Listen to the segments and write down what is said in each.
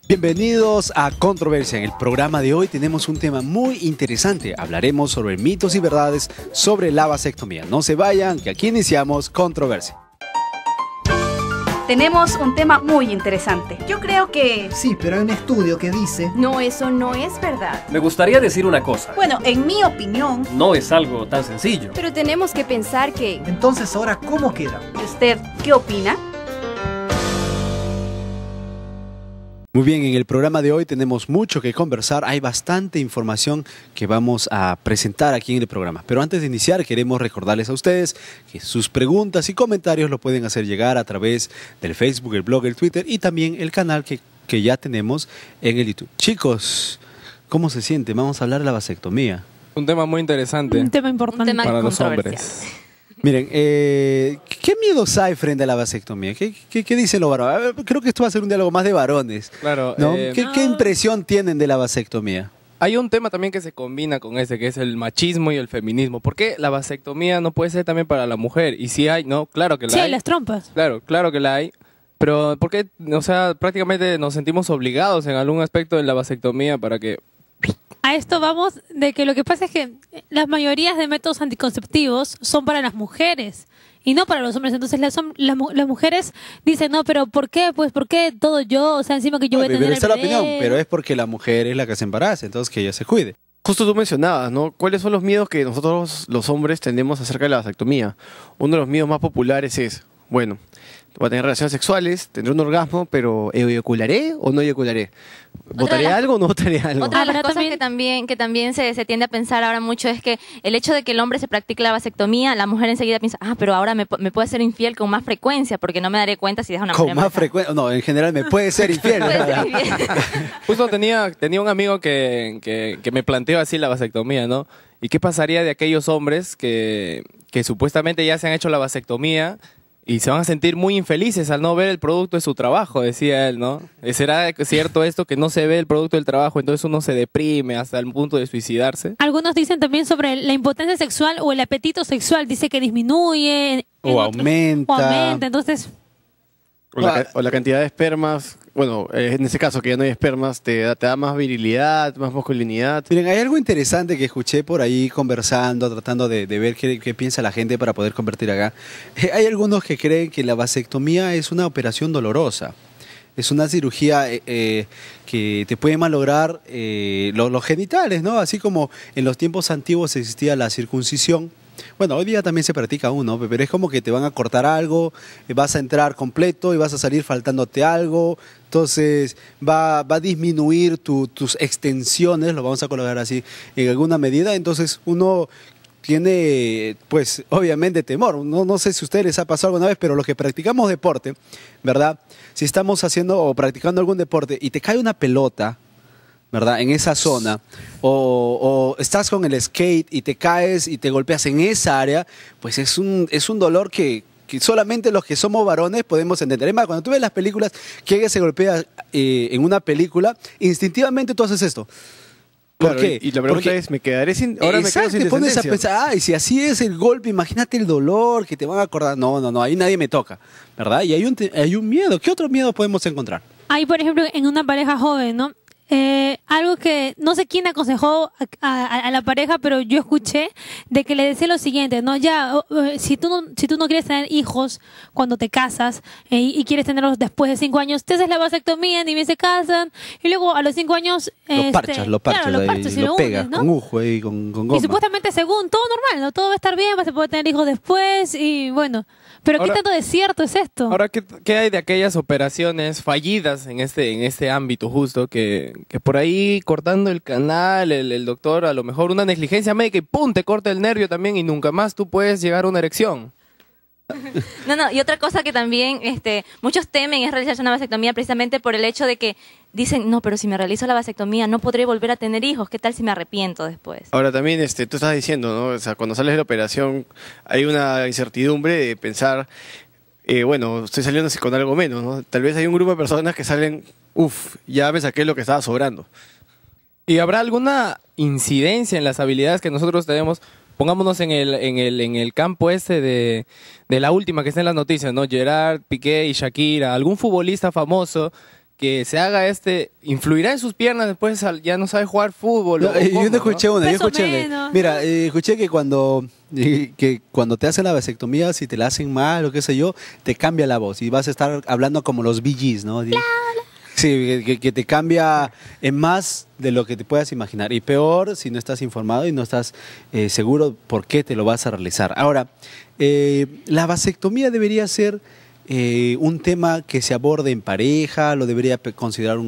Bienvenidos a Controversia. En el programa de hoy tenemos un tema muy interesante. Hablaremos sobre mitos y verdades sobre la vasectomía. No se vayan, que aquí iniciamos Controversia. Tenemos un tema muy interesante. Yo creo que... Sí, pero hay un estudio que dice... No, eso no es verdad. Me gustaría decir una cosa. Bueno, en mi opinión... No es algo tan sencillo. Pero tenemos que pensar que... Entonces, ahora, ¿cómo queda? ¿Y usted qué opina? Muy bien, en el programa de hoy tenemos mucho que conversar. Hay bastante información que vamos a presentar aquí en el programa. Pero antes de iniciar, queremos recordarles a ustedes que sus preguntas y comentarios lo pueden hacer llegar a través del Facebook, el blog, el Twitter y también el canal que ya tenemos en el YouTube. Chicos, ¿cómo se siente? Vamos a hablar de la vasectomía. Un tema muy interesante. Un tema importante tema para los hombres. Miren, ¿qué miedos hay frente a la vasectomía? ¿Qué dicen los varones? Creo que esto va a ser un diálogo más de varones, Claro. ¿no? ¿Qué impresión tienen de la vasectomía? Hay un tema también que se combina con ese, que es el machismo y el feminismo. ¿Por qué la vasectomía no puede ser también para la mujer? Y si hay, ¿no? Claro que la Sí, hay. las trompas. Claro que la hay. Pero ¿por qué? O sea, prácticamente nos sentimos obligados en algún aspecto de la vasectomía para que... A esto vamos de que lo que pasa es que las mayorías de métodos anticonceptivos son para las mujeres y no para los hombres. Entonces las mujeres dicen, no, pero ¿por qué? Pues ¿por qué todo yo? O sea, encima que yo voy a tener Esa es la el bebé. opinión, pero es porque la mujer es la que se embaraza, entonces que ella se cuide. Justo tú mencionabas, ¿no? ¿Cuáles son los miedos que nosotros los hombres tenemos acerca de la vasectomía? Uno de los miedos más populares es, bueno, voy a tener relaciones sexuales, tendré un orgasmo, pero ¿eyacularé o no eyacularé? ¿Votaré algo o no votaré algo? Otra de las Ahora cosas que también se tiende a pensar ahora mucho es que el hecho de que el hombre se practique la vasectomía, la mujer enseguida piensa, pero ahora me puede ser infiel con más frecuencia porque no me daré cuenta si deja una mujer Con más embarazada. frecuencia, no, en general me puede ser infiel. Puede ser infiel. Justo tenía un amigo que me planteó así la vasectomía, ¿no? ¿Y qué pasaría de aquellos hombres que supuestamente ya se han hecho la vasectomía y se van a sentir muy infelices al no ver el producto de su trabajo, decía él, ¿no? ¿Será cierto esto que no se ve el producto del trabajo, entonces uno se deprime hasta el punto de suicidarse? Algunos dicen también sobre la impotencia sexual o el apetito sexual. Dice que disminuye. O aumenta. O aumenta, entonces... O la cantidad de espermas, bueno, en ese caso que ya no hay espermas, te da más virilidad, más masculinidad. Miren, hay algo interesante que escuché por ahí conversando, tratando de ver qué piensa la gente para poder convertir acá. Hay algunos que creen que la vasectomía es una operación dolorosa. Es una cirugía que te puede malograr los genitales, ¿no? Así como en los tiempos antiguos existía la circuncisión. Bueno, hoy día también se practica uno, pero es como que te van a cortar algo, vas a entrar completo y vas a salir faltándote algo, entonces va a disminuir tus extensiones, lo vamos a colocar así, en alguna medida, entonces uno tiene, pues, obviamente temor. No sé si a ustedes les ha pasado alguna vez, pero los que practicamos deporte, ¿verdad? Si estamos haciendo o practicando algún deporte y te cae una pelota, ¿verdad? En esa zona, o estás con el skate y te caes y te golpeas en esa área, pues es un dolor que solamente los que somos varones podemos entender. Es más, cuando tú ves las películas que alguien se golpea en una película, instintivamente tú haces esto. ¿Por Claro, qué? y la pregunta Porque es, ¿me quedaré sin, ahora me quedo sin te pones a descendencia? pensar, ay, si así es el golpe, imagínate el dolor que te van a acordar. No, ahí nadie me toca, ¿verdad? Y hay un miedo. ¿Qué otro miedo podemos encontrar? Hay, por ejemplo, en una pareja joven, ¿no? Algo que no sé quién aconsejó a la pareja, pero yo escuché de que le decía lo siguiente, ¿no? Ya, si tú no quieres tener hijos cuando te casas y quieres tenerlos después de 5 años, te haces la vasectomía, ni bien se casan, y luego a los 5 años... Lo parchas, claro, lo parchas y lo pegas unes, ¿no? con ujo y con goma. Y supuestamente según todo normal, ¿no? Todo va a estar bien, vas a poder tener hijos después y bueno. Pero ¿qué Ahora- tanto de cierto es esto? Ahora, ¿qué hay de aquellas operaciones fallidas en este ámbito justo? Que por ahí cortando el canal, el doctor, a lo mejor una negligencia médica y ¡pum! Te corta el nervio también y nunca más tú puedes llegar a una erección. No, y otra cosa que también muchos temen es realizarse una vasectomía precisamente por el hecho de que dicen, no, pero si me realizo la vasectomía no podré volver a tener hijos, ¿qué tal si me arrepiento después? Ahora también, tú estás diciendo, ¿no? O sea, cuando sales de la operación hay una incertidumbre de pensar, bueno, estoy saliendo con algo menos, ¿no? Tal vez hay un grupo de personas que salen, ya me saqué lo que estaba sobrando. ¿Y habrá alguna incidencia en las habilidades que nosotros tenemos? Pongámonos en el campo de la última que está en las noticias, ¿no? Gerard, Piqué y Shakira, algún futbolista famoso que se haga influirá en sus piernas después ya no sabe jugar fútbol? No, o cómo, yo no escuché una, yo Más o escuché una. menos, Mira, escuché que cuando te hacen la vasectomía, si te la hacen mal o qué sé yo, te cambia la voz y vas a estar hablando como los Bee Gees, ¿no? Sí, que te cambia en más de lo que te puedas imaginar. Y peor si no estás informado y no estás seguro por qué te lo vas a realizar. Ahora, la vasectomía debería ser un tema que se aborde en pareja, lo debería considerar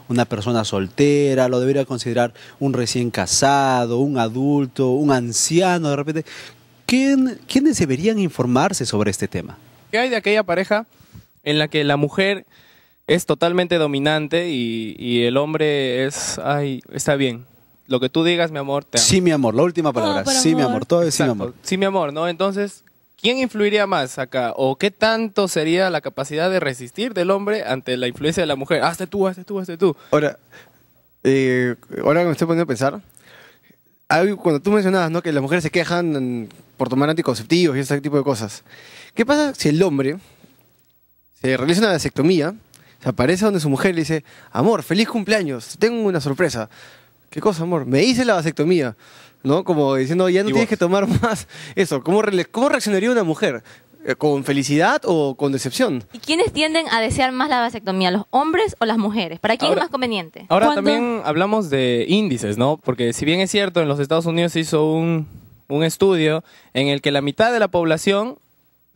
una persona soltera, lo debería considerar un recién casado, un adulto, un anciano, de repente. ¿Quiénes deberían informarse sobre este tema? ¿Qué hay de aquella pareja en la que la mujer es totalmente dominante y el hombre está bien? Lo que tú digas, mi amor, te amo. Sí, mi amor, la última palabra. por Sí, mi amor. amor, todo es sí, mi Exacto. amor. Sí, mi amor, ¿no? Entonces, ¿quién influiría más acá? ¿O qué tanto sería la capacidad de resistir del hombre ante la influencia de la mujer? Hazte tú, hazte tú, hazte tú. Ahora, ahora que me estoy poniendo a pensar, cuando tú mencionabas, ¿no?, que las mujeres se quejan por tomar anticonceptivos y ese tipo de cosas. ¿Qué pasa si el hombre se realiza una vasectomía, se aparece donde su mujer y le dice, amor, feliz cumpleaños, tengo una sorpresa? ¿Qué cosa, amor? Me hice la vasectomía, ¿no? Como diciendo, ya no ¿Y tienes vos? que tomar más eso. ¿Cómo reaccionaría una mujer? ¿Con felicidad o con decepción? ¿Y quiénes tienden a desear más la vasectomía, los hombres o las mujeres? ¿Para quién Ahora- es más conveniente? Ahora Cuando- también hablamos de índices, ¿no? Porque si bien es cierto, en los Estados Unidos se hizo un estudio en el que la mitad de la población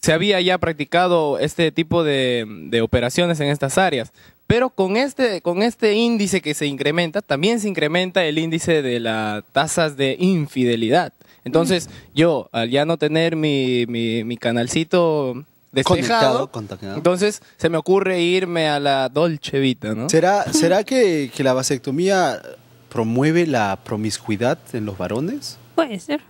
se había ya practicado este tipo de operaciones en estas áreas. Pero con este índice que se incrementa, también se incrementa el índice de las tasas de infidelidad. Entonces, yo, al ya no tener mi canalcito despejado, Conectado. entonces se me ocurre irme a la Dolce Vita, ¿no? ¿Será que la vasectomía promueve la promiscuidad en los varones? Puede ser.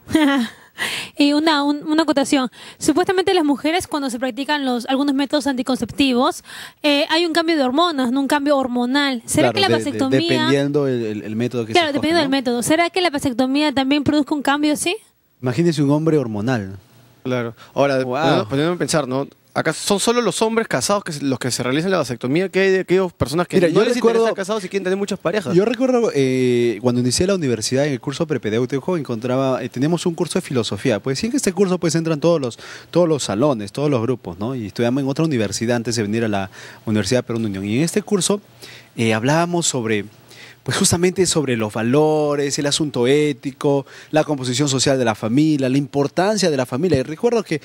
Y una acotación. Supuestamente las mujeres cuando se practican algunos métodos anticonceptivos hay un cambio de hormonas, no un cambio hormonal. ¿Será Claro, que la vasectomía... dependiendo el método que se Claro, escoge, dependiendo del ¿no? método. ¿Será que la vasectomía también produzca un cambio así? Imagínese un hombre hormonal. Claro. Ahora, Wow. poniéndome a pensar, ¿no? Acá son solo los hombres casados los que se realizan la vasectomía. ¿Qué hay de aquellas personas que Mira, no yo les recuerdo- interesa estar casados y quieren tener muchas parejas? Yo recuerdo cuando inicié la universidad en el curso prepedéutico teníamos un curso de filosofía. Pues sí, en este curso pues entran todos los salones, todos los grupos, ¿no? Y estudiamos en otra universidad antes de venir a la Universidad Perú Unión. Y en este curso hablábamos pues justamente sobre los valores, el asunto ético, la composición social de la familia, la importancia de la familia. Y recuerdo que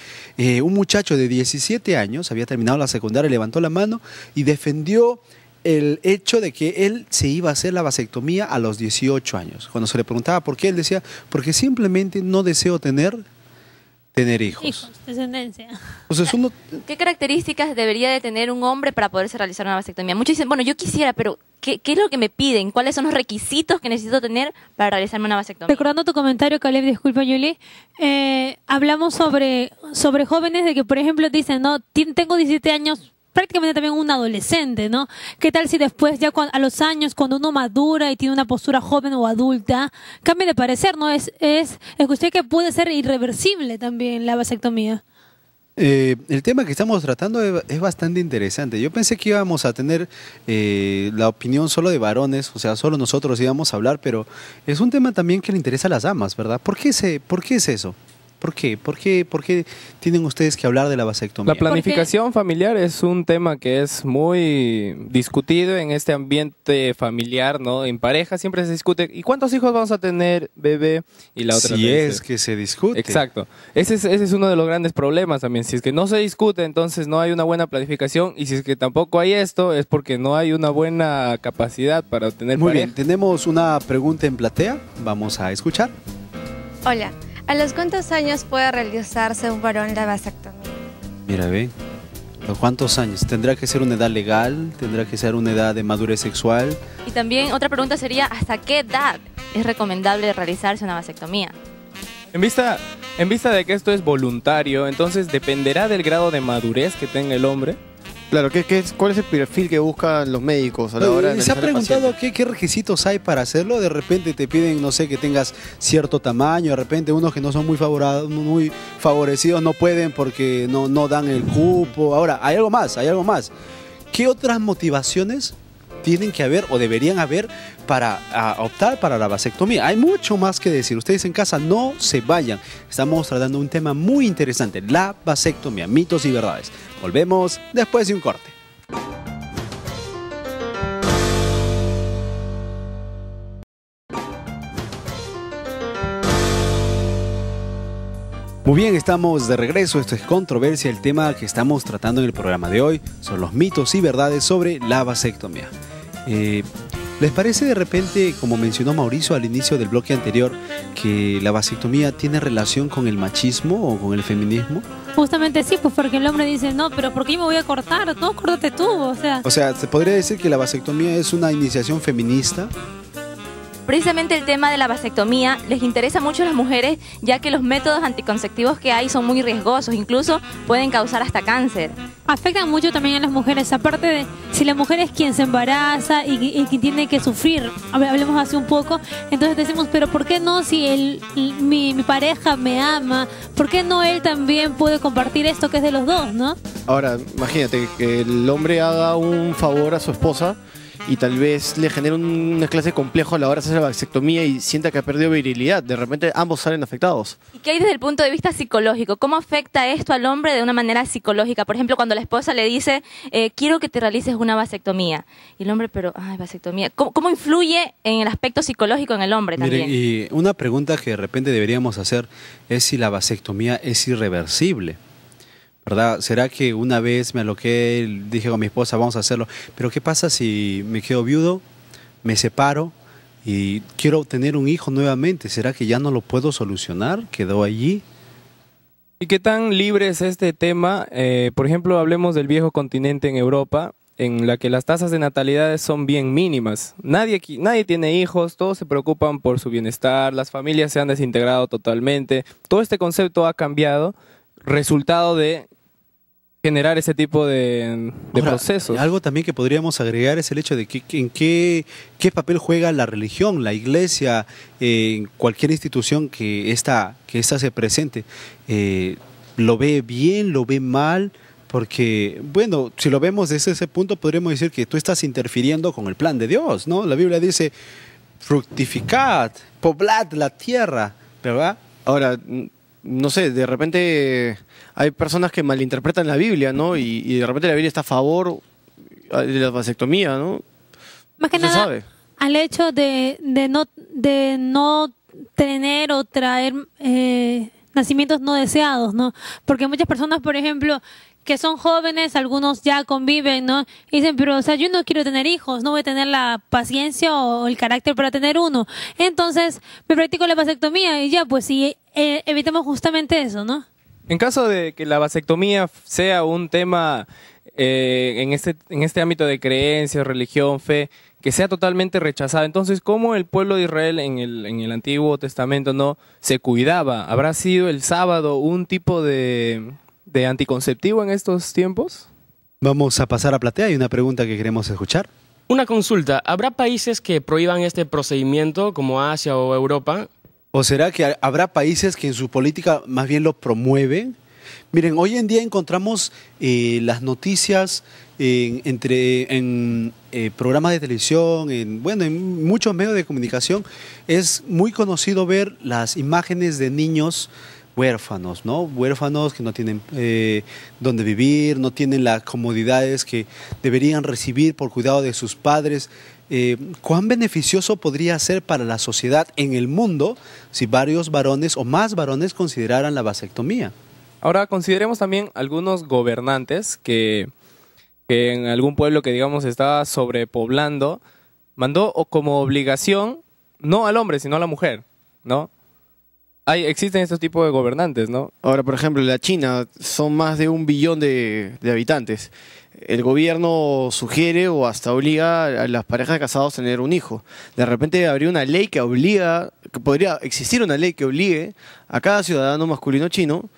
un muchacho de 17 años había terminado la secundaria, levantó la mano y defendió el hecho de que él se iba a hacer la vasectomía a los 18 años. Cuando se le preguntaba por qué, él decía, porque simplemente no deseo tener hijos. Hijos, descendencia. Entonces uno... ¿Qué características debería de tener un hombre para poderse realizar una vasectomía? Muchos dicen, bueno, yo quisiera, pero ¿qué es lo que me piden? ¿Cuáles son los requisitos que necesito tener para realizarme una vasectomía? Recordando tu comentario, Caleb, disculpa, Yuli, hablamos sobre jóvenes de que, por ejemplo, dicen, no, tengo 17 años, prácticamente también un adolescente, ¿no? ¿Qué tal si después, ya a los años, cuando uno madura y tiene una postura joven o adulta, cambia de parecer, ¿no? Escuché que puede ser irreversible también la vasectomía. El tema que estamos tratando es bastante interesante. Yo pensé que íbamos a tener la opinión solo de varones, o sea, solo nosotros íbamos a hablar, pero es un tema también que le interesa a las damas, ¿verdad? ¿Por qué es eso? ¿Por qué? ¿Por qué tienen ustedes que hablar de la vasectomía? La planificación familiar es un tema que es muy discutido en este ambiente familiar, ¿no? En pareja siempre se discute, ¿y cuántos hijos vamos a tener, bebé? Y la otra si te es dice- que se discute. Exacto. Ese es uno de los grandes problemas también. Si es que no se discute, entonces no hay una buena planificación. Y si es que tampoco hay esto, es porque no hay una buena capacidad para tener Muy pareja. bien, tenemos una pregunta en platea, vamos a escuchar. Hola, ¿a los cuántos años puede realizarse un varón la vasectomía? Mira, ve, ¿los cuántos años? ¿Tendrá que ser una edad legal? ¿Tendrá que ser una edad de madurez sexual? Y también otra pregunta sería, ¿hasta qué edad es recomendable realizarse una vasectomía? En vista de que esto es voluntario, entonces dependerá del grado de madurez que tenga el hombre. Claro, ¿cuál es el perfil que buscan los médicos a la hora de ¿Se ha analizar al preguntado paciente? qué requisitos hay para hacerlo? De repente te piden, no sé, que tengas cierto tamaño, de repente unos que no son muy favorecidos no pueden porque no dan el cupo. Ahora, hay algo más. ¿Qué otras motivaciones tienen que haber o deberían haber para optar para la vasectomía? Hay mucho más que decir. Ustedes en casa no se vayan. Estamos tratando un tema muy interesante, la vasectomía, mitos y verdades. Volvemos después de un corte. Muy bien, estamos de regreso. Esto es Controversia. El tema que estamos tratando en el programa de hoy son los mitos y verdades sobre la vasectomía. ¿Les parece de repente, como mencionó Mauricio al inicio del bloque anterior, que la vasectomía tiene relación con el machismo o con el feminismo? Justamente sí, pues porque el hombre dice, no, pero ¿por qué yo me voy a cortar? No, córtate tú, o sea, ¿se podría decir que la vasectomía es una iniciación feminista? Precisamente el tema de la vasectomía les interesa mucho a las mujeres, ya que los métodos anticonceptivos que hay son muy riesgosos, incluso pueden causar hasta cáncer. afectan mucho también a las mujeres, aparte de si la mujer es quien se embaraza y quien tiene que sufrir, hablemos hace un poco, entonces decimos, pero ¿por qué no si mi pareja me ama? ¿Por qué no él también puede compartir esto que es de los dos, no? Ahora, imagínate que el hombre haga un favor a su esposa y tal vez le genere una clase de complejo a la hora de hacer la vasectomía y sienta que ha perdido virilidad. De repente ambos salen afectados. ¿Y qué hay desde el punto de vista psicológico? ¿Cómo afecta esto al hombre de una manera psicológica? Por ejemplo, cuando la esposa le dice, quiero que te realices una vasectomía. Y el hombre, pero, vasectomía. ¿Cómo influye en el aspecto psicológico en el hombre también? Miren, y una pregunta que de repente deberíamos hacer es si la vasectomía es irreversible. ¿Verdad? ¿Será que una vez me aloqué, dije con mi esposa, vamos a hacerlo, pero qué pasa si me quedo viudo, me separo y quiero tener un hijo nuevamente? ¿Será que ya no lo puedo solucionar? ¿Quedó allí? ¿Y qué tan libre es este tema? Por ejemplo, hablemos del viejo continente en Europa, en la que las tasas de natalidad son bien mínimas. Nadie tiene hijos, todos se preocupan por su bienestar, las familias se han desintegrado totalmente. Todo este concepto ha cambiado, resultado de generar ese tipo de procesos. Algo también que podríamos agregar es el hecho de que en qué papel juega la religión, la iglesia, en cualquier institución que esta se presente. ¿Lo ve bien, lo ve mal? Porque, bueno, si lo vemos desde ese punto, podríamos decir que tú estás interfiriendo con el plan de Dios, ¿no? La Biblia dice, fructificad, poblad la tierra, ¿verdad? Ahora, no sé, de repente hay personas que malinterpretan la Biblia, ¿no? Y de repente la Biblia está a favor de la vasectomía, ¿no? Más que No se nada, sabe. al hecho de no tener o traer nacimientos no deseados, ¿no? Porque muchas personas, por ejemplo, que son jóvenes, algunos ya conviven, ¿no? Y dicen, pero, o sea, yo no quiero tener hijos, no voy a tener la paciencia o el carácter para tener uno. Entonces, me practico la vasectomía y ya, pues sí, evitamos justamente eso, ¿no? En caso de que la vasectomía sea un tema en este ámbito de creencias, religión, fe, que sea totalmente rechazado, entonces, ¿cómo el pueblo de Israel en el Antiguo Testamento no se cuidaba? ¿Habrá sido el sábado un tipo de anticonceptivo en estos tiempos? Vamos a pasar a Platea, hay una pregunta que queremos escuchar. Una consulta, ¿habrá países que prohíban este procedimiento como Asia o Europa? ¿O será que habrá países que en su política más bien lo promueven? Miren, hoy en día encontramos las noticias en programas de televisión, en muchos medios de comunicación. Es muy conocido ver las imágenes de niños huérfanos, ¿no? Huérfanos que no tienen dónde vivir, no tienen las comodidades que deberían recibir por cuidado de sus padres. ¿Cuán beneficioso podría ser para la sociedad en el mundo si varios varones o más varones consideraran la vasectomía? Ahora, consideremos también algunos gobernantes que en algún pueblo que, digamos, estaba sobrepoblando, mandó como obligación, no al hombre, sino a la mujer, ¿no? Existen estos tipos de gobernantes, ¿no? Ahora, por ejemplo, en la China son más de 1 billón de habitantes. El gobierno sugiere o hasta obliga a las parejas de casados a tener un hijo. De repente habría una ley que podría existir una ley que obligue a cada ciudadano masculino chino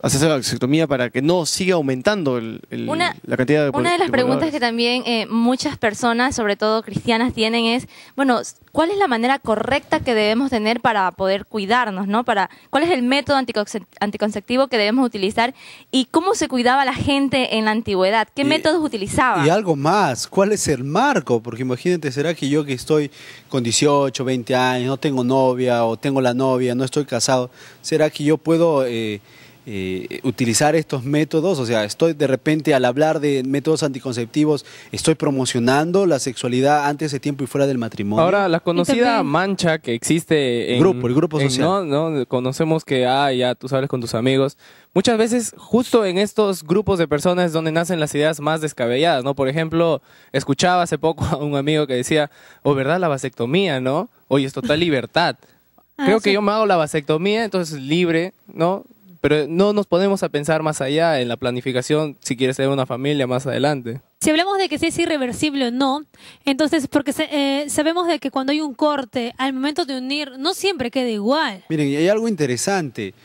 hacerse la vasectomía para que no siga aumentando la cantidad de Una de las preguntas pobladores. que también muchas personas, sobre todo cristianas, tienen es, bueno, ¿cuál es la manera correcta que debemos tener para poder cuidarnos, ¿no? ¿Cuál es el método anticonceptivo que debemos utilizar y cómo se cuidaba la gente en la antigüedad? ¿Qué métodos utilizaban? Y algo más, ¿cuál es el marco? Porque imagínate, ¿será que yo que estoy con 18, 20 años, no tengo novia o tengo la novia, no estoy casado, ¿será que yo puedo utilizar estos métodos? O sea, estoy de repente al hablar de métodos anticonceptivos, estoy promocionando la sexualidad antes de tiempo y fuera del matrimonio. Ahora, la conocida mancha que existe en... el grupo social. ¿no? Conocemos que, ya tú sabes con tus amigos. Muchas veces, justo en estos grupos de personas es donde nacen las ideas más descabelladas, ¿no? Por ejemplo, escuchaba hace poco a un amigo que decía, ¿verdad la vasectomía, no? Oye, es total libertad. Creo que yo me hago la vasectomía, entonces libre, ¿no? Pero no nos ponemos a pensar más allá en la planificación si quieres tener una familia más adelante. Si hablamos de que si es irreversible o no, entonces, porque sabemos de que cuando hay un corte, al momento de unir, no siempre queda igual. Miren, hay algo interesante.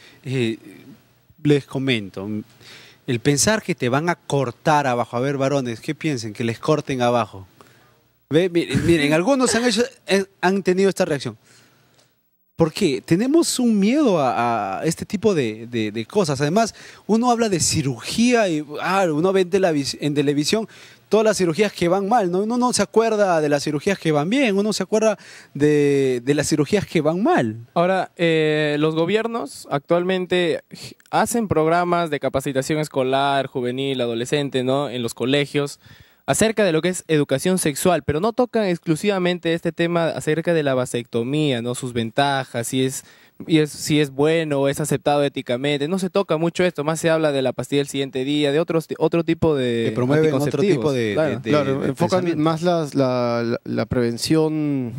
Les comento. El pensar que te van a cortar abajo. A ver, varones, ¿qué piensen? Que les corten abajo. Miren, algunos han tenido esta reacción. Porque tenemos un miedo a este tipo de cosas. Además, uno habla de cirugía y uno ve en televisión todas las cirugías que van mal, ¿no? Uno no se acuerda de las cirugías que van bien, uno se acuerda de las cirugías que van mal. Ahora, los gobiernos actualmente hacen programas de capacitación escolar, juvenil, adolescente, ¿no? En los colegios, acerca de lo que es educación sexual, pero no tocan exclusivamente este tema acerca de la vasectomía, ¿no? Sus ventajas, si es bueno o es aceptado éticamente. No se toca mucho esto, más se habla de la pastilla del siguiente día, de otro tipo de que promueven otro tipo claro, enfocan más la prevención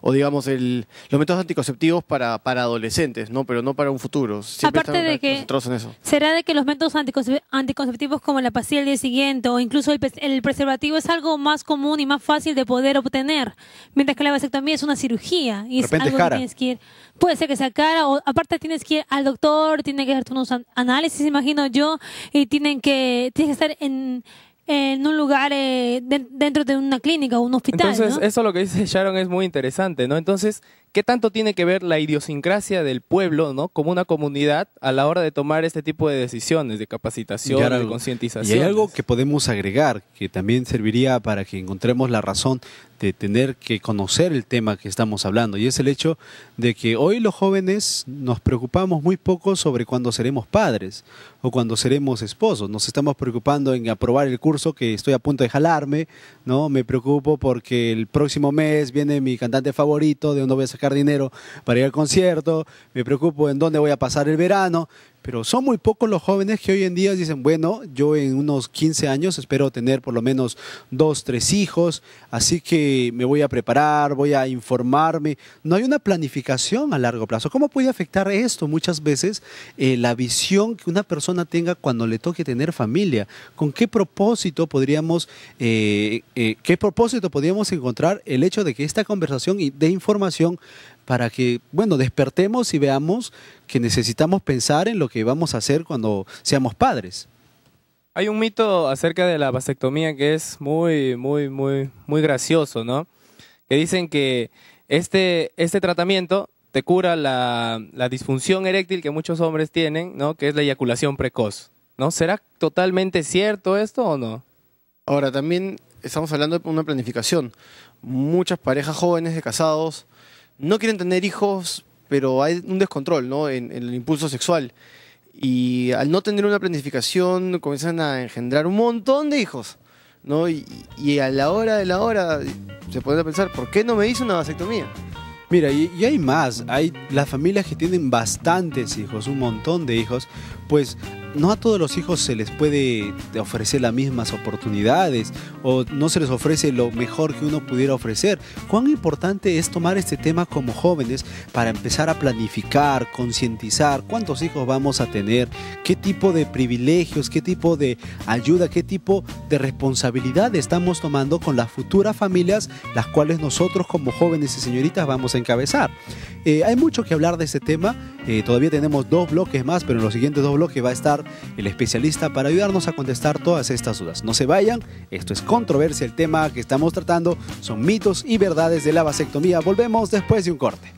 o digamos los métodos anticonceptivos para adolescentes, ¿no? Pero no para un futuro. Siempre Aparte de que concentrados en eso. será de que los métodos anticonceptivos como la pastilla del día siguiente o incluso el preservativo es algo más común y más fácil de poder obtener, mientras que la vasectomía es una cirugía y es algo que tienes que ir, puede ser que sea cara o aparte tienes que ir al doctor, tiene que hacerte unos análisis, imagino yo, y tienes que estar en un lugar dentro de una clínica o un hospital. Entonces, ¿no? eso lo que dice Sharon es muy interesante, ¿no? Entonces, ¿qué tanto tiene que ver la idiosincrasia del pueblo, ¿no? Como una comunidad a la hora de tomar este tipo de decisiones, de capacitación, de concientización? Y hay algo que podemos agregar, que también serviría para que encontremos la razón de tener que conocer el tema que estamos hablando, y es el hecho de que hoy los jóvenes nos preocupamos muy poco sobre cuándo seremos padres o cuando seremos esposos. Nos estamos preocupando en aprobar el curso que estoy a punto de jalarme, ¿no? Me preocupo porque el próximo mes viene mi cantante favorito, de dónde voy a sacar dinero para ir al concierto, me preocupo en dónde voy a pasar el verano. Pero son muy pocos los jóvenes que hoy en día dicen, bueno, yo en unos 15 años espero tener por lo menos 2, 3 hijos, así que me voy a preparar, voy a informarme. No hay una planificación a largo plazo. ¿Cómo puede afectar esto muchas veces la visión que una persona tenga cuando le toque tener familia? ¿Con qué propósito podríamos encontrar el hecho de que esta conversación y de información para que, bueno, despertemos y veamos que necesitamos pensar en lo que vamos a hacer cuando seamos padres? Hay un mito acerca de la vasectomía que es muy gracioso, ¿no? Que dicen que este tratamiento te cura la disfunción eréctil que muchos hombres tienen, ¿no? Que es la eyaculación precoz, ¿no? ¿Será totalmente cierto esto o no? Ahora, también estamos hablando de una planificación. Muchas parejas jóvenes de casados no quieren tener hijos, pero hay un descontrol, ¿no? en el impulso sexual. Y al no tener una planificación comienzan a engendrar un montón de hijos, ¿no? Y a la hora de la hora se puede pensar, ¿por qué no me hice una vasectomía? Mira, y hay más, hay las familias que tienen bastantes hijos, un montón de hijos, pues no a todos los hijos se les puede ofrecer las mismas oportunidades o no se les ofrece lo mejor que uno pudiera ofrecer. ¿Cuán importante es tomar este tema como jóvenes para empezar a planificar, concientizar cuántos hijos vamos a tener, qué tipo de privilegios, qué tipo de ayuda, qué tipo de responsabilidad estamos tomando con las futuras familias, las cuales nosotros como jóvenes y señoritas vamos a encabezar? Hay mucho que hablar de este tema. Todavía tenemos 2 bloques más, pero en los siguientes 2 bloques va a estar el especialista para ayudarnos a contestar todas estas dudas. No se vayan, esto es Controversia. El tema que estamos tratando son mitos y verdades de la vasectomía. Volvemos después de un corte.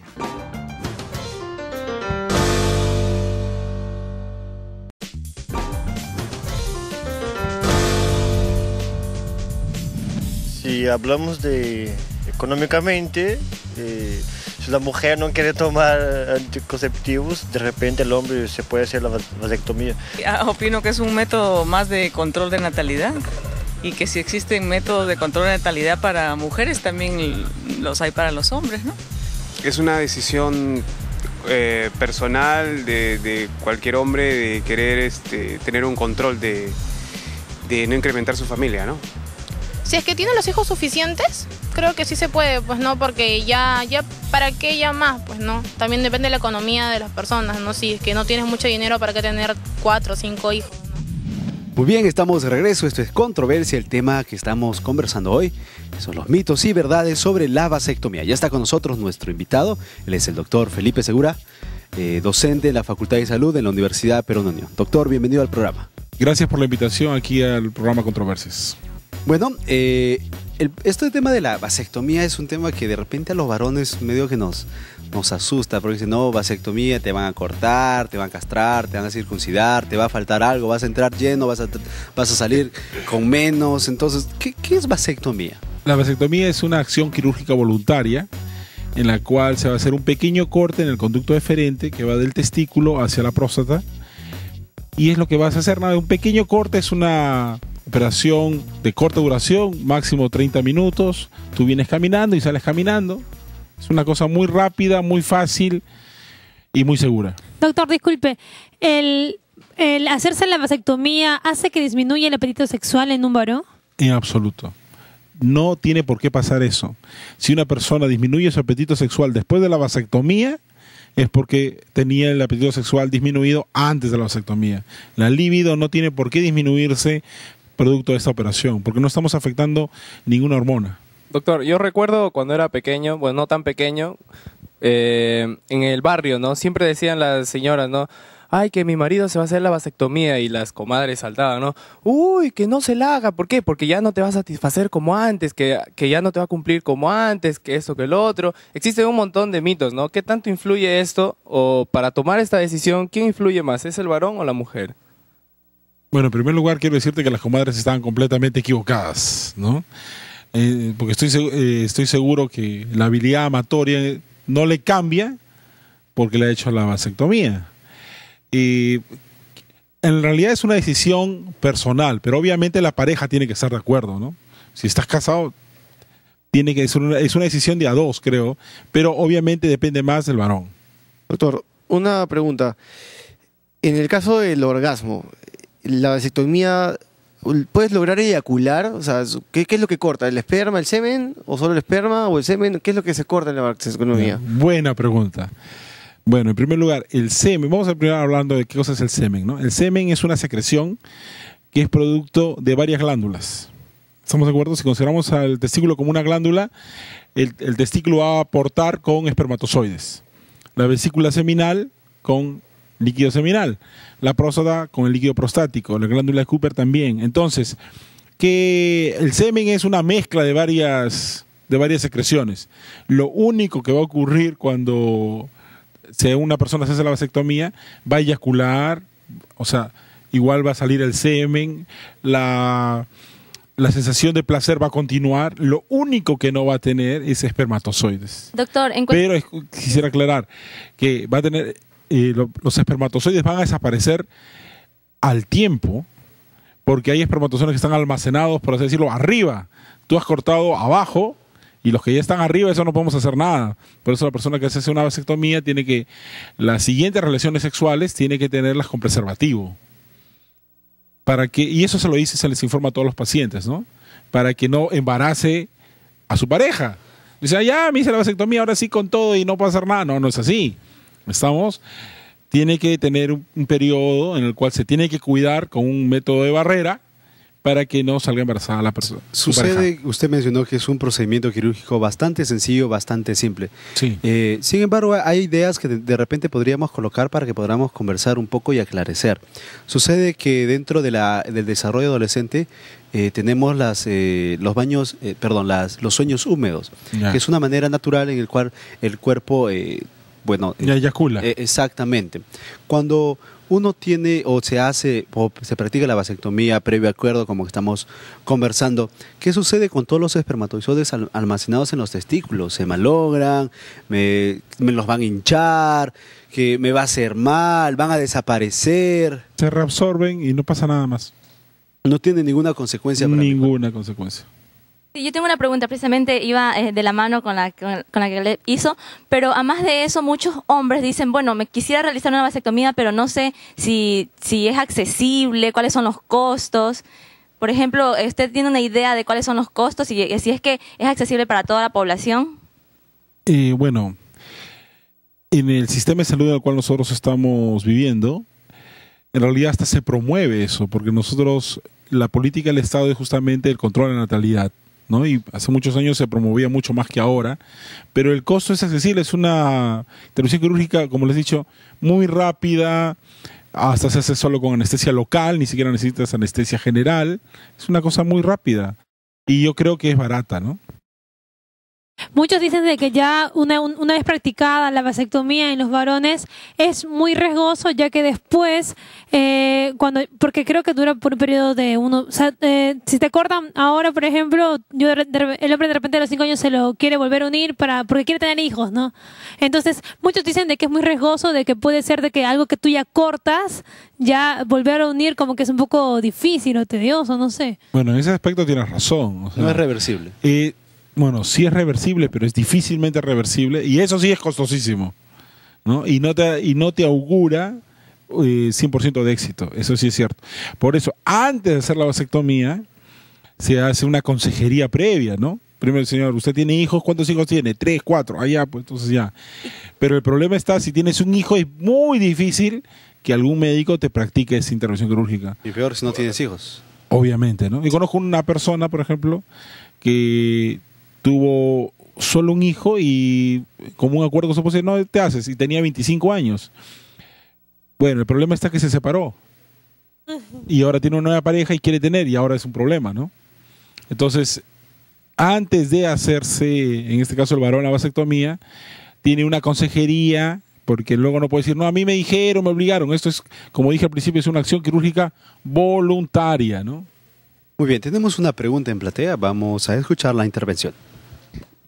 Si hablamos de económicamente, si la mujer no quiere tomar anticonceptivos, de repente el hombre se puede hacer la vasectomía. Opino que es un método más de control de natalidad y que si existen métodos de control de natalidad para mujeres, también los hay para los hombres, ¿no? Es una decisión personal de cualquier hombre de querer tener un control de no incrementar su familia, ¿no? Si es que tiene los hijos suficientes, creo que sí se puede, pues no, porque ya ¿para qué ya más? Pues no, también depende de la economía de las personas, ¿no? Si es que no tienes mucho dinero, ¿para qué tener 4 o 5 hijos? Muy bien, estamos de regreso. Esto es Controversia, el tema que estamos conversando hoy son los mitos y verdades sobre la vasectomía. Ya está con nosotros nuestro invitado, él es el doctor Felipe Segura, docente en la Facultad de Salud de la Universidad Perú Unión. Doctor, bienvenido al programa. Gracias por la invitación aquí al programa Controversias. Bueno, este tema de la vasectomía es un tema que de repente a los varones medio que nos asusta, porque dicen, no, vasectomía, te van a cortar, te van a castrar, te van a circuncidar, te va a faltar algo, vas a entrar lleno, vas a salir con menos. Entonces, ¿qué es vasectomía? La vasectomía es una acción quirúrgica voluntaria en la cual se va a hacer un pequeño corte en el conducto deferente que va del testículo hacia la próstata, y es lo que vas a hacer, nada, un pequeño corte. Es una operación de corta duración, máximo 30 minutos. Tú vienes caminando y sales caminando. Es una cosa muy rápida, muy fácil y muy segura. Doctor, disculpe, ¿el hacerse la vasectomía hace que disminuya el apetito sexual en un varón? En absoluto. No tiene por qué pasar eso. Si una persona disminuye su apetito sexual después de la vasectomía, es porque tenía el apetito sexual disminuido antes de la vasectomía. La libido no tiene por qué disminuirse producto de esta operación, porque no estamos afectando ninguna hormona. Doctor, yo recuerdo cuando era pequeño, bueno, no tan pequeño, en el barrio, ¿no? Siempre decían las señoras, ¿no? Ay, que mi marido se va a hacer la vasectomía, y las comadres saltaban, ¿no? Uy, que no se la haga. ¿Por qué? Porque ya no te va a satisfacer como antes, que ya no te va a cumplir como antes, que esto, que el otro. Existen un montón de mitos, ¿no? ¿Qué tanto influye esto? O para tomar esta decisión, ¿quién influye más? ¿Es el varón o la mujer? Bueno, en primer lugar quiero decirte que las comadres estaban completamente equivocadas, ¿no? Porque estoy seguro que la habilidad amatoria no le cambia porque le ha hecho la vasectomía. En realidad es una decisión personal, pero obviamente la pareja tiene que estar de acuerdo, ¿no? Si estás casado, tiene que ser es una decisión de a dos, creo, pero obviamente depende más del varón. Doctor, una pregunta. En el caso del orgasmo, la vasectomía, ¿puedes lograr eyacular? O sea, ¿qué es lo que corta? ¿El esperma, el semen? ¿O solo el esperma o el semen? ¿Qué es lo que se corta en la vasectomía? Buena pregunta. Bueno, en primer lugar, el semen. Vamos a primero hablando de qué cosa es el semen, ¿no? El semen es una secreción que es producto de varias glándulas. ¿Estamos de acuerdo? Si consideramos al testículo como una glándula, el testículo va a aportar con espermatozoides. La vesícula seminal con líquido seminal, la próstata con el líquido prostático, la glándula de Cooper también. Entonces, que el semen es una mezcla de varias secreciones. Lo único que va a ocurrir cuando una persona se hace la vasectomía, va a eyacular, o sea, igual va a salir el semen, la sensación de placer va a continuar. Lo único que no va a tener es espermatozoides. Doctor, pero quisiera aclarar que va a tener los espermatozoides van a desaparecer al tiempo, porque hay espermatozoides que están almacenados, por así decirlo, arriba. Tú has cortado abajo y los que ya están arriba, eso no podemos hacer nada. Por eso la persona que se hace una vasectomía tiene que, las siguientes relaciones sexuales tiene que tenerlas con preservativo. Y eso se les informa a todos los pacientes, ¿no? Para que no embarace a su pareja. Dice, ya me hice la vasectomía, ahora sí con todo y no puedo hacer nada. No, no es así. Tiene que tener un periodo en el cual se tiene que cuidar con un método de barrera para que no salga embarazada la persona. su pareja. Sucede, usted mencionó que es un procedimiento quirúrgico bastante sencillo, bastante simple. Sí. Sin embargo, hay ideas que de repente podríamos colocar para que podamos conversar un poco y aclarecer. Sucede que dentro del desarrollo adolescente tenemos los baños, los sueños húmedos, Ya. que es una manera natural en el cual el cuerpo, Ya eyacula. exactamente. Cuando uno tiene o se practica la vasectomía previo acuerdo, como estamos conversando, ¿qué sucede con todos los espermatozoides almacenados en los testículos? Se malogran, me los van a hinchar, que me va a hacer mal, van a desaparecer. Se reabsorben y no pasa nada más. No tiene ninguna consecuencia. Ninguna consecuencia. Sí, yo tengo una pregunta, precisamente iba de la mano con la que le hizo, pero a más de eso muchos hombres dicen, bueno, me quisiera realizar una vasectomía, pero no sé si es accesible, cuáles son los costos. Por ejemplo, ¿usted tiene una idea de cuáles son los costos y si es que es accesible para toda la población? Bueno, en el sistema de salud en el cual nosotros estamos viviendo, en realidad hasta se promueve eso, porque nosotros, la política del Estado es justamente el control de la natalidad, ¿no? Y hace muchos años se promovía mucho más que ahora, pero el costo es accesible, es una intervención quirúrgica, como les he dicho, muy rápida, hasta se hace solo con anestesia local, ni siquiera necesitas anestesia general, es una cosa muy rápida y yo creo que es barata, ¿no? Muchos dicen de que ya una vez practicada la vasectomía en los varones es muy riesgoso, ya que después, porque creo que dura por un periodo de si te cortan ahora, por ejemplo, el hombre de repente a los 5 años se lo quiere volver a unir porque quiere tener hijos, ¿no? Entonces, muchos dicen de que es muy riesgoso, de que puede ser de que algo que tú ya cortas, ya volver a unir como que es un poco difícil o tedioso, no sé. Bueno, en ese aspecto tienes razón. O sea, No es reversible. Bueno, sí es reversible, pero es difícilmente reversible y eso sí es costosísimo, ¿no? Y no te augura 100% de éxito, eso sí es cierto. Por eso, antes de hacer la vasectomía, se hace una consejería previa, ¿no? Primero, señor, ¿usted tiene hijos? ¿Cuántos hijos tiene? 3, 4, allá, pues entonces ya. Pero el problema está, si tienes un hijo, es muy difícil que algún médico te practique esa intervención quirúrgica. Y peor si no tienes hijos. Obviamente, ¿no? Y conozco una persona, por ejemplo, que tuvo solo un hijo y como un acuerdo con su esposa, no te haces, y tenía 25 años. Bueno, el problema está que se separó y ahora tiene una nueva pareja y quiere tener y ahora es un problema, ¿no? Entonces, antes de hacerse, en este caso el varón, la vasectomía, tiene una consejería, porque luego no puede decir, no, a mí me dijeron, me obligaron. Esto es, como dije al principio, es una acción quirúrgica voluntaria, ¿no? Muy bien, tenemos una pregunta en platea, vamos a escuchar la intervención.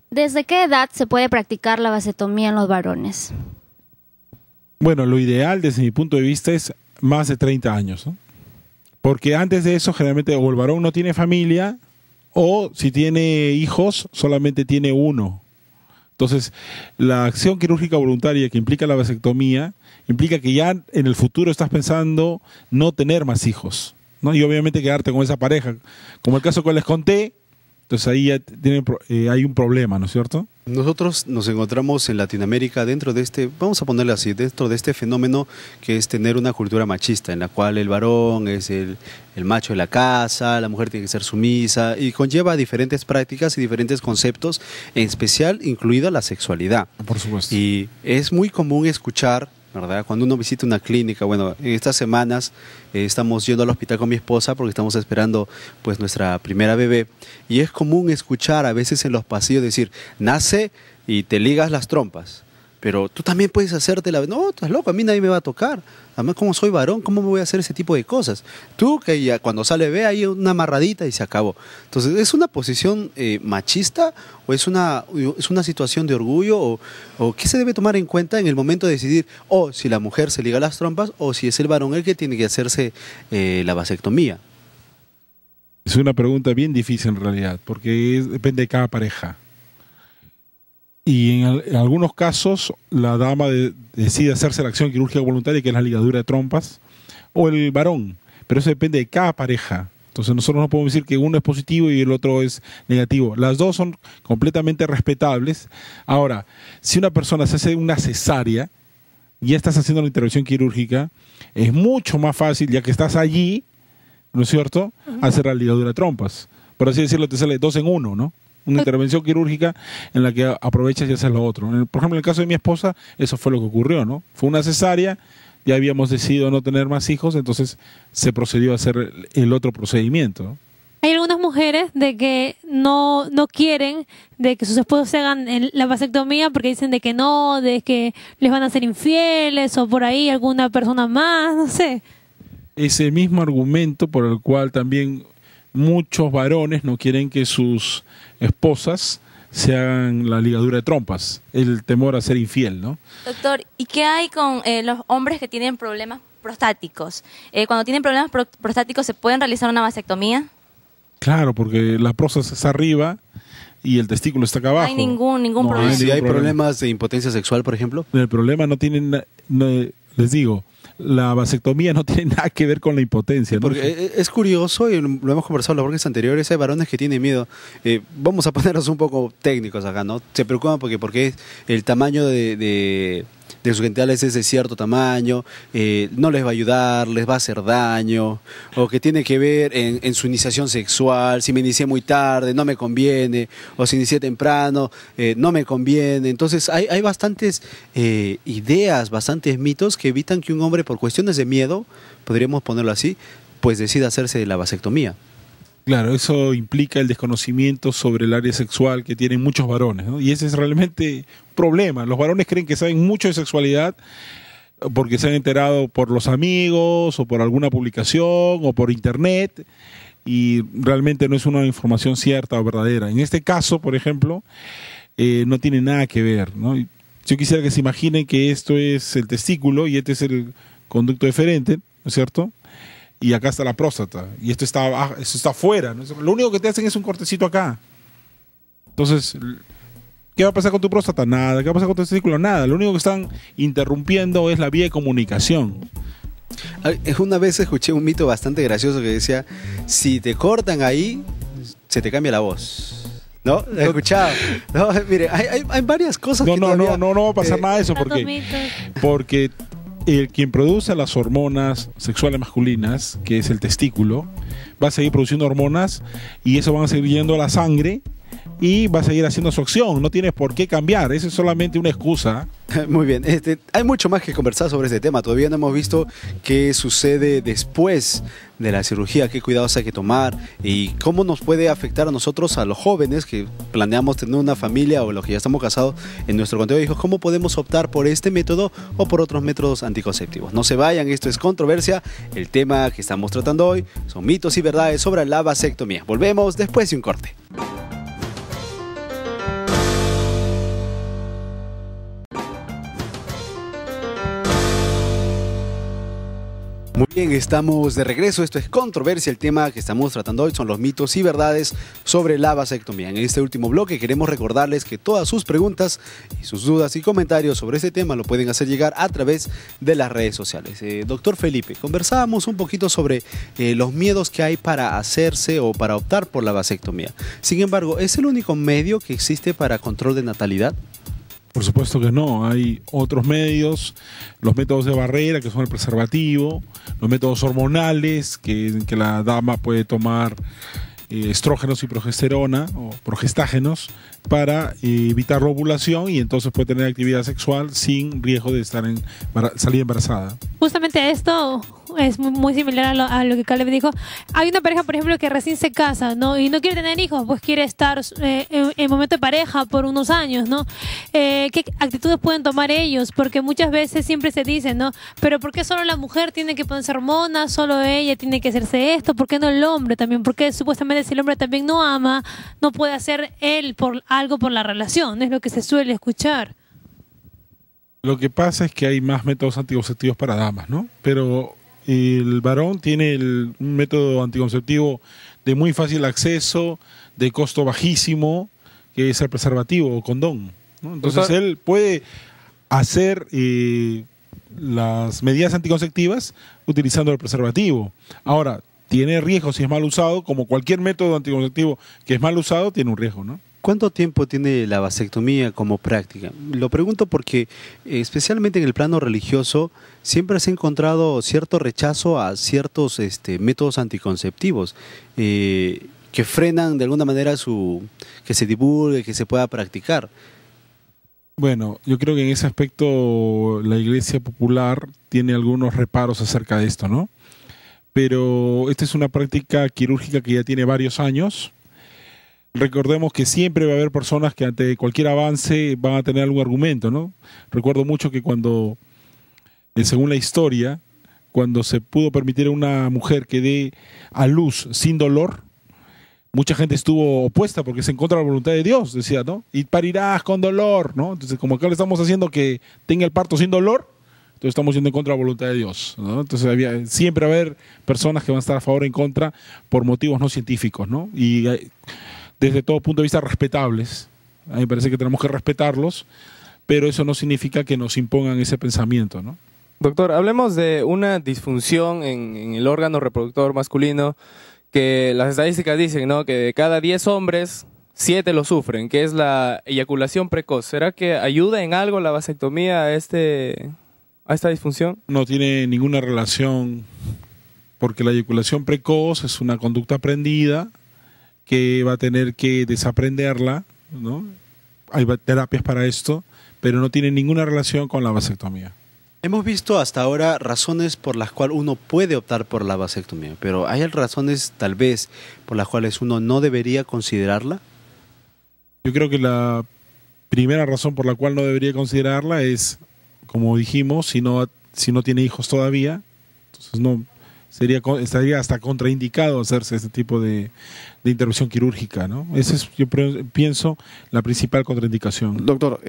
¿Desde qué edad se puede practicar la vasectomía en los varones? Bueno, lo ideal desde mi punto de vista es más de 30 años, ¿no? Porque antes de eso generalmente o el varón no tiene familia o si tiene hijos solamente tiene uno. Entonces, la acción quirúrgica voluntaria que implica la vasectomía implica que ya en el futuro estás pensando no tener más hijos, ¿no? Y obviamente quedarte con esa pareja. Como el caso que les conté, entonces ahí ya hay un problema, ¿no es cierto? Nosotros nos encontramos en Latinoamérica dentro de vamos a ponerle así, dentro de este fenómeno que es tener una cultura machista, en la cual el varón es el macho de la casa, la mujer tiene que ser sumisa, y conlleva diferentes prácticas y diferentes conceptos, en especial incluida la sexualidad. Por supuesto. Y es muy común escuchar, ¿verdad? Cuando uno visita una clínica, bueno, en estas semanas estamos yendo al hospital con mi esposa porque estamos esperando pues nuestra primera bebé y es común escuchar a veces en los pasillos decir, nace y te ligas las trompas, pero tú también puedes hacerte no, estás loco, a mí nadie me va a tocar, además como soy varón, ¿cómo me voy a hacer ese tipo de cosas? Tú que ya cuando sale bebé hay una amarradita y se acabó. Entonces, ¿es una posición machista o es una situación de orgullo o qué se debe tomar en cuenta en el momento de decidir si la mujer se liga las trompas o si es el varón el que tiene que hacerse la vasectomía? Es una pregunta bien difícil en realidad, porque depende de cada pareja. Y en algunos casos la dama decide hacerse la acción quirúrgica voluntaria, que es la ligadura de trompas, o el varón, pero eso depende de cada pareja. Entonces nosotros no podemos decir que uno es positivo y el otro es negativo. Las dos son completamente respetables. Ahora, si una persona se hace una cesárea y ya estás haciendo la intervención quirúrgica, es mucho más fácil, ya que estás allí, ¿no es cierto?, hacer la ligadura de trompas. Por así decirlo, te sale 2 en 1, ¿no? Una intervención quirúrgica en la que aprovechas y haces lo otro. Por ejemplo, en el caso de mi esposa, eso fue lo que ocurrió, ¿no? Fue una cesárea, ya habíamos decidido no tener más hijos, entonces se procedió a hacer el otro procedimiento, ¿no? Hay algunas mujeres de que no quieren de que sus esposos se hagan la vasectomía porque dicen de que no, de que les van a ser infieles o por ahí alguna persona más, no sé. Ese mismo argumento por el cual también muchos varones no quieren que sus esposas se hagan la ligadura de trompas, el temor a ser infiel, ¿no? Doctor, ¿y qué hay con los hombres que tienen problemas prostáticos? Cuando tienen problemas prostáticos, ¿se pueden realizar una vasectomía? Claro, porque la próstata está arriba y el testículo está acá abajo. No hay ningún problema. Si hay problemas de impotencia sexual, por ejemplo. El problema no tiene, les digo, la vasectomía no tiene nada que ver con la impotencia, ¿no? Porque es curioso, y lo hemos conversado en los bloques anteriores, hay varones que tienen miedo. Vamos a ponernos un poco técnicos acá, ¿no? Se preocupan porque el tamaño de sus genitales es de cierto tamaño, no les va a ayudar, les va a hacer daño, o que tiene que ver en su iniciación sexual, si me inicié muy tarde, no me conviene, o si inicié temprano, no me conviene. Entonces hay bastantes ideas, bastantes mitos que evitan que un hombre, por cuestiones de miedo, podríamos ponerlo así, pues decida hacerse la vasectomía. Claro, eso implica el desconocimiento sobre el área sexual que tienen muchos varones, ¿no? Y ese es realmente un problema. Los varones creen que saben mucho de sexualidad porque se han enterado por los amigos o por alguna publicación o por internet, y realmente no es una información cierta o verdadera. En este caso, por ejemplo, no tiene nada que ver, ¿no? Yo quisiera que se imaginen que esto es el testículo y este es el conducto deferente, ¿no es cierto? Y acá está la próstata, y esto está afuera, ¿no? Lo único que te hacen es un cortecito acá. Entonces, ¿qué va a pasar con tu próstata? Nada. ¿Qué va a pasar con tu testículo? Nada. Lo único que están interrumpiendo es la vía de comunicación. Una vez escuché un mito bastante gracioso que decía, si te cortan ahí, se te cambia la voz. ¿No? ¿Lo he escuchado? No, mire, hay varias cosas que todavía... No va a pasar nada de eso, porque quien produce las hormonas sexuales masculinas, que es el testículo, va a seguir produciendo hormonas y eso van a seguir yendo a la sangre y va a seguir haciendo su acción. No tienes por qué cambiar, eso es solamente una excusa. Muy bien, hay mucho más que conversar sobre este tema. Todavía no hemos visto qué sucede después de la cirugía, qué cuidados hay que tomar y cómo nos puede afectar a nosotros, a los jóvenes que planeamos tener una familia o los que ya estamos casados en nuestro conteo de hijos, cómo podemos optar por este método o por otros métodos anticonceptivos. No se vayan, esto es Controversia. El tema que estamos tratando hoy son mitos y verdades sobre la vasectomía. Volvemos después de un corte. Muy bien, estamos de regreso. Esto es Controversia. El tema que estamos tratando hoy son los mitos y verdades sobre la vasectomía. En este último bloque queremos recordarles que todas sus preguntas y sus dudas y comentarios sobre este tema lo pueden hacer llegar a través de las redes sociales. Doctor Felipe, conversábamos un poquito sobre los miedos que hay para hacerse o para optar por la vasectomía. Sin embargo, ¿es el único medio que existe para control de natalidad? Por supuesto que no, hay otros medios, los métodos de barrera, que son el preservativo, los métodos hormonales, que la dama puede tomar estrógenos y progesterona o progestágenos para evitar la ovulación y entonces puede tener actividad sexual sin riesgo de salir embarazada. Justamente esto es muy similar a lo que Caleb dijo. Hay una pareja, por ejemplo, que recién se casa, ¿no? Y no quiere tener hijos, pues quiere estar en momento de pareja por unos años, ¿no? ¿Qué actitudes pueden tomar ellos? Porque muchas veces siempre se dice, ¿no? Pero ¿por qué solo la mujer tiene que ponerse hormonas? ¿Solo ella tiene que hacerse esto? ¿Por qué no el hombre también? Porque supuestamente si el hombre también no ama, no puede hacer él algo por la relación, es lo que se suele escuchar. Lo que pasa es que hay más métodos anticonceptivos para damas, ¿no? Pero el varón tiene un método anticonceptivo de muy fácil acceso, de costo bajísimo, que es el preservativo o condón, ¿no? Entonces él puede hacer las medidas anticonceptivas utilizando el preservativo. Ahora, tiene riesgo si es mal usado, como cualquier método anticonceptivo que es mal usado, tiene un riesgo, ¿no? ¿Cuánto tiempo tiene la vasectomía como práctica? Lo pregunto porque, especialmente en el plano religioso, siempre se ha encontrado cierto rechazo a ciertos métodos anticonceptivos que frenan de alguna manera que se divulgue, que se pueda practicar. Bueno, yo creo que en ese aspecto la Iglesia Popular tiene algunos reparos acerca de esto, ¿no? Pero esta es una práctica quirúrgica que ya tiene varios años. Recordemos que siempre va a haber personas que ante cualquier avance van a tener algún argumento, ¿no? Recuerdo mucho que cuando, según la historia, cuando se pudo permitir a una mujer que dé a luz sin dolor, mucha gente estuvo opuesta porque es en contra de la voluntad de Dios, decía, ¿no? Y parirás con dolor, ¿no? Entonces, como acá le estamos haciendo que tenga el parto sin dolor, entonces estamos yendo en contra de la voluntad de Dios, ¿no? Entonces siempre va a haber personas que van a estar a favor o en contra por motivos no científicos, ¿no? Y desde todo punto de vista respetables. A mí me parece que tenemos que respetarlos, pero eso no significa que nos impongan ese pensamiento, ¿no? Doctor, hablemos de una disfunción en el órgano reproductor masculino que las estadísticas dicen, ¿no?, que de cada 10 hombres, 7 lo sufren, que es la eyaculación precoz. ¿Será que ayuda en algo la vasectomía a esta disfunción? No tiene ninguna relación, porque la eyaculación precoz es una conducta aprendida que va a tener que desaprenderla, ¿no? Hay terapias para esto, pero no tiene ninguna relación con la vasectomía. Hemos visto hasta ahora razones por las cuales uno puede optar por la vasectomía, pero ¿hay razones tal vez por las cuales uno no debería considerarla? Yo creo que la primera razón por la cual no debería considerarla es, como dijimos, si no tiene hijos todavía, entonces no estaría hasta contraindicado hacerse este tipo de intervención quirúrgica, ¿no? Esa es, yo pienso, la principal contraindicación. Doctor,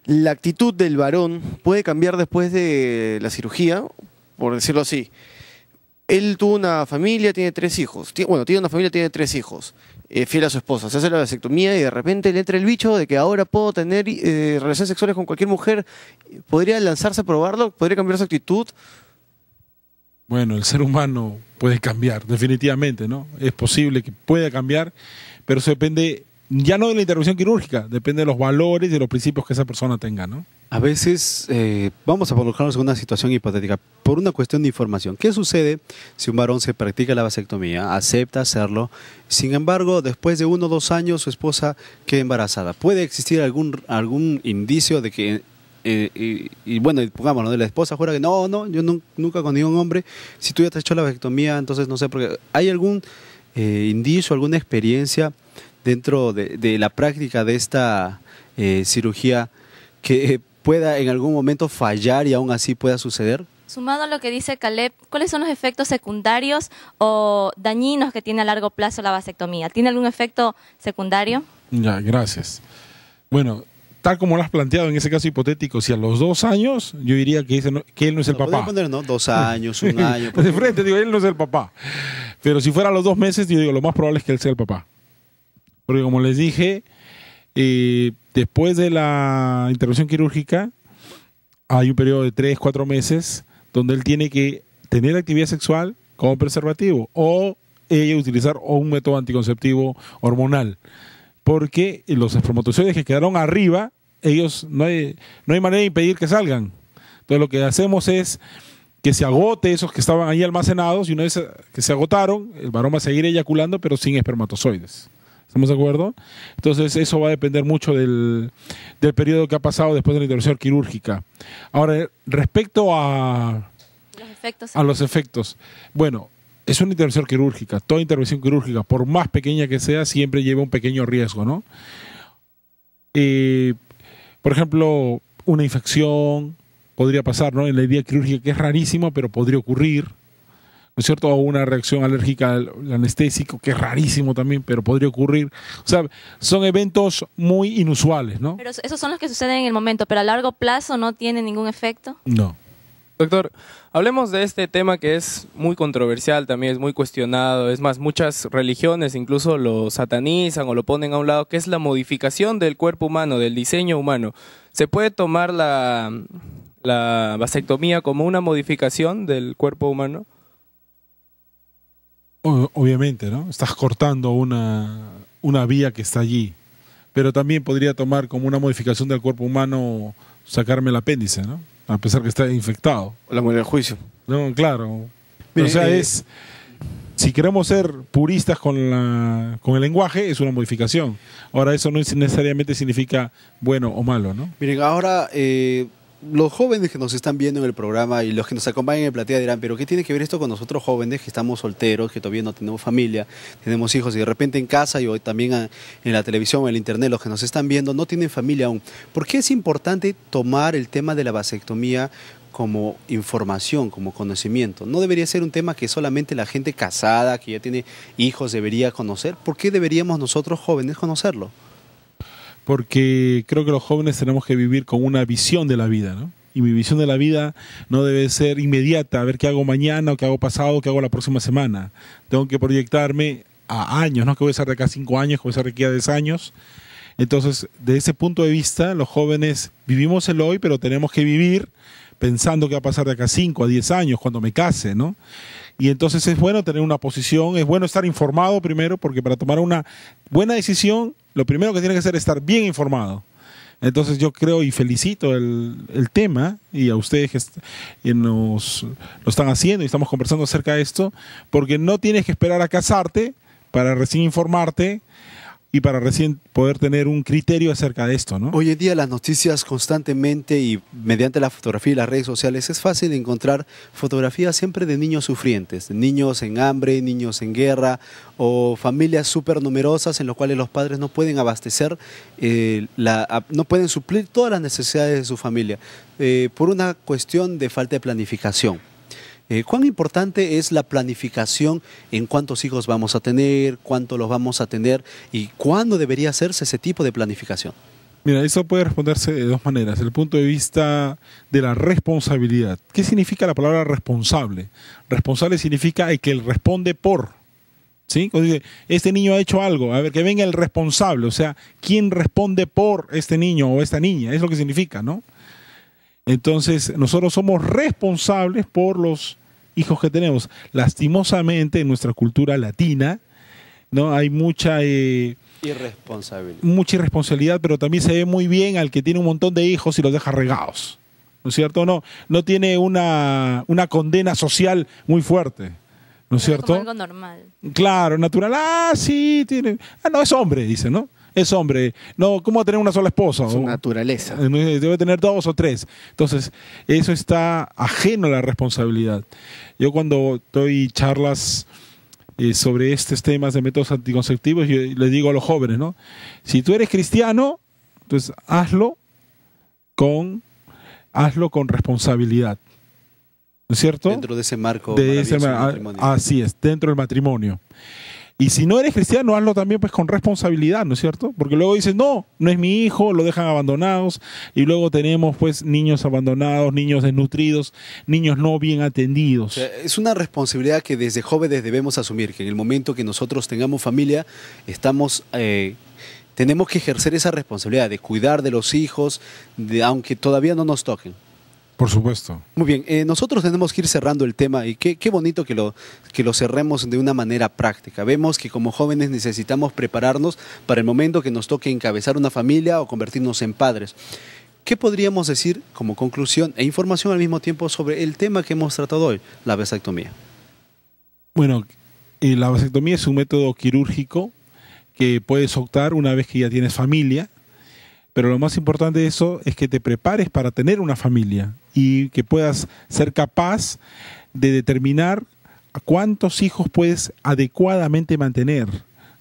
la actitud del varón puede cambiar después de la cirugía, por decirlo así. Él tuvo una familia, tiene 3 hijos. Tiene una familia, tiene 3 hijos. Fiel a su esposa. Se hace la vasectomía y de repente le entra el bicho de que ahora puedo tener relaciones sexuales con cualquier mujer. ¿Podría lanzarse a probarlo? ¿Podría cambiar su actitud? Bueno, el ser humano puede cambiar, definitivamente, ¿no? Es posible que pueda cambiar, pero eso depende ya no de la intervención quirúrgica, depende de los valores y de los principios que esa persona tenga, ¿no? A veces, vamos a colocarnos en una situación hipotética, por una cuestión de información. ¿Qué sucede si un varón se practica la vasectomía, acepta hacerlo, sin embargo, después de 1 o 2 años su esposa queda embarazada? ¿Puede existir algún indicio de que, bueno, pongámoslo, la esposa jura que no, yo nunca con ningún hombre, si tú ya te has hecho la vasectomía, entonces no sé, porque ¿hay algún indicio, alguna experiencia dentro de la práctica de esta cirugía que pueda en algún momento fallar y aún así pueda suceder? Sumado a lo que dice Caleb, ¿cuáles son los efectos secundarios o dañinos que tiene a largo plazo la vasectomía? ¿Tiene algún efecto secundario? Ya, gracias. Bueno, tal como lo has planteado en ese caso hipotético, si a los 2 años, yo diría que él no es el papá. Podría poner, ¿no? 2 años, 1 año. De frente, digo, él no es el papá. Pero si fuera a los 2 meses, yo digo, lo más probable es que él sea el papá. Porque como les dije, después de la intervención quirúrgica, hay un periodo de 3-4 meses donde él tiene que tener actividad sexual con preservativo o ella utilizar un método anticonceptivo hormonal. Porque los espermatozoides que quedaron arriba, ellos no hay manera de impedir que salgan. Entonces lo que hacemos es que se agote esos que estaban ahí almacenados y una vez que se agotaron, el varón va a seguir eyaculando pero sin espermatozoides. ¿Estamos de acuerdo? Entonces eso va a depender mucho del periodo que ha pasado después de la intervención quirúrgica. Ahora, respecto a los efectos, bueno, es una intervención quirúrgica. Toda intervención quirúrgica, por más pequeña que sea, siempre lleva un pequeño riesgo, ¿no? Por ejemplo, una infección podría pasar, ¿no? En la herida quirúrgica, que es rarísimo, pero podría ocurrir. ¿No es cierto? O una reacción alérgica al anestésico, que es rarísimo también, pero podría ocurrir. O sea, son eventos muy inusuales, ¿no? Pero esos son los que suceden en el momento, pero a largo plazo no tiene ningún efecto. No. Doctor, hablemos de este tema que es muy controversial, también es muy cuestionado. Es más, muchas religiones incluso lo satanizan o lo ponen a un lado, que es la modificación del cuerpo humano, del diseño humano. ¿Se puede tomar la vasectomía como una modificación del cuerpo humano? Obviamente, ¿no? Estás cortando una vía que está allí. Pero también podría tomar como una modificación del cuerpo humano sacarme el apéndice, ¿no? A pesar que está infectado. La muerte del juicio. No, claro. Mire, o sea, si queremos ser puristas con el lenguaje, es una modificación. Ahora, eso no necesariamente significa bueno o malo, ¿no? Miren, ahora los jóvenes que nos están viendo en el programa y los que nos acompañan en Platea dirán, pero ¿qué tiene que ver esto con nosotros jóvenes que estamos solteros, que todavía no tenemos familia, tenemos hijos y de repente en casa y hoy también en la televisión o en el internet los que nos están viendo no tienen familia aún? ¿Por qué es importante tomar el tema de la vasectomía como información, como conocimiento? ¿No debería ser un tema que solamente la gente casada, que ya tiene hijos, debería conocer? ¿Por qué deberíamos nosotros jóvenes conocerlo? Porque creo que los jóvenes tenemos que vivir con una visión de la vida, ¿no? Y mi visión de la vida no debe ser inmediata, a ver qué hago mañana, o qué hago pasado, o qué hago la próxima semana. Tengo que proyectarme a años, no que voy a ser de acá 5 años, que voy a ser de aquí a 10 años. Entonces, de ese punto de vista, los jóvenes vivimos el hoy, pero tenemos que vivir pensando qué va a pasar de acá a 5 a 10 años, cuando me case, ¿no? Y entonces es bueno tener una posición, es bueno estar informado primero, porque para tomar una buena decisión, lo primero que tiene que hacer es estar bien informado. Entonces yo creo y felicito el tema, y a ustedes que lo están haciendo y estamos conversando acerca de esto, porque no tienes que esperar a casarte para recién informarte y para recién poder tener un criterio acerca de esto, ¿no? Hoy en día las noticias constantemente y mediante la fotografía y las redes sociales es fácil encontrar fotografías siempre de niños sufrientes, niños en hambre, niños en guerra o familias súper numerosas en las cuales los padres no pueden abastecer, no pueden suplir todas las necesidades de su familia por una cuestión de falta de planificación. ¿Cuán importante es la planificación en cuántos hijos vamos a tener, cuánto los vamos a tener y cuándo debería hacerse ese tipo de planificación? Mira, eso puede responderse de dos maneras. Desde el punto de vista de la responsabilidad. ¿Qué significa la palabra responsable? Responsable significa el que responde por. ¿Sí? Cuando dice, este niño ha hecho algo, a ver, que venga el responsable. O sea, ¿quién responde por este niño o esta niña? Es lo que significa, ¿no? Entonces, nosotros somos responsables por los hijos que tenemos. Lastimosamente, en nuestra cultura latina, ¿no? Hay mucha irresponsabilidad, pero también se ve muy bien al que tiene un montón de hijos y los deja regados, ¿no es cierto? No tiene una condena social muy fuerte, ¿no es cierto? Como algo normal. Claro, natural. Sí, tiene. No, es hombre, dice, ¿no? Es hombre. No, ¿cómo va a tener una sola esposa? Su naturaleza. Debe tener 2 o 3. Entonces, eso está ajeno a la responsabilidad. Yo cuando doy charlas sobre estos temas de métodos anticonceptivos, yo les digo a los jóvenes, ¿no? Si tú eres cristiano, entonces hazlo con responsabilidad. ¿No es cierto? Dentro de ese marco maravilloso del matrimonio. Así es, dentro del matrimonio. Y si no eres cristiano, hazlo también pues con responsabilidad, ¿no es cierto? Porque luego dices, no es mi hijo, lo dejan abandonados, y luego tenemos pues niños abandonados, niños desnutridos, niños no bien atendidos. O sea, es una responsabilidad que desde jóvenes debemos asumir, que en el momento que nosotros tengamos familia, tenemos que ejercer esa responsabilidad de cuidar de los hijos, aunque todavía no nos toquen. Por supuesto. Muy bien, nosotros tenemos que ir cerrando el tema y qué bonito que lo cerremos de una manera práctica. Vemos que como jóvenes necesitamos prepararnos para el momento que nos toque encabezar una familia o convertirnos en padres. ¿Qué podríamos decir como conclusión e información al mismo tiempo sobre el tema que hemos tratado hoy, la vasectomía? Bueno, la vasectomía es un método quirúrgico que puedes optar una vez que ya tienes familia. Pero lo más importante de eso es que te prepares para tener una familia y que puedas ser capaz de determinar a cuántos hijos puedes adecuadamente mantener,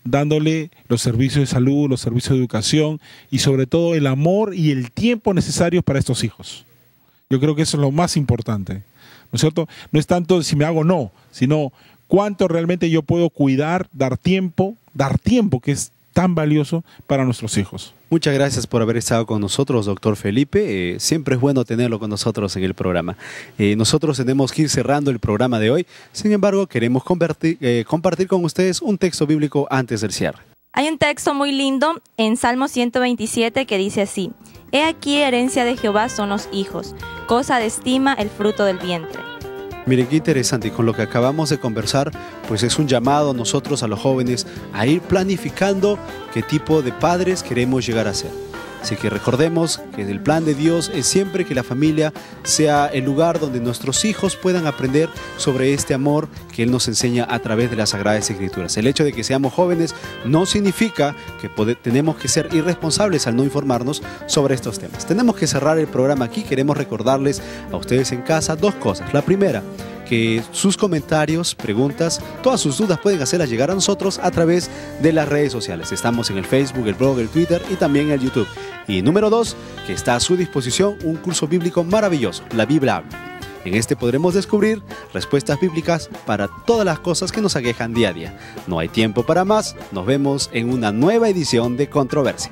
dándole los servicios de salud, los servicios de educación y sobre todo el amor y el tiempo necesarios para estos hijos. Yo creo que eso es lo más importante, ¿no es cierto? No es tanto si me hago o no, sino cuánto realmente yo puedo cuidar, dar tiempo, que es tan valioso para nuestros hijos. Muchas gracias por haber estado con nosotros, doctor Felipe. Siempre es bueno tenerlo con nosotros en el programa. Nosotros tenemos que ir cerrando el programa de hoy. Sin embargo, queremos compartir con ustedes un texto bíblico antes del cierre. Hay un texto muy lindo en Salmo 127 que dice así: He aquí herencia de Jehová son los hijos, cosa de estima el fruto del vientre. Miren qué interesante, y con lo que acabamos de conversar, pues es un llamado a nosotros, a los jóvenes, a ir planificando qué tipo de padres queremos llegar a ser. Así que recordemos que el plan de Dios es siempre que la familia sea el lugar donde nuestros hijos puedan aprender sobre este amor que Él nos enseña a través de las Sagradas Escrituras. El hecho de que seamos jóvenes no significa que tenemos que ser irresponsables al no informarnos sobre estos temas. Tenemos que cerrar el programa aquí. Queremos recordarles a ustedes en casa dos cosas. La primera, que sus comentarios, preguntas, todas sus dudas pueden hacerlas llegar a nosotros a través de las redes sociales. Estamos en el Facebook, el blog, el Twitter y también en el YouTube. Y número 2, que está a su disposición un curso bíblico maravilloso, La Biblia Habla. En este podremos descubrir respuestas bíblicas para todas las cosas que nos aquejan día a día. No hay tiempo para más. Nos vemos en una nueva edición de Controversia.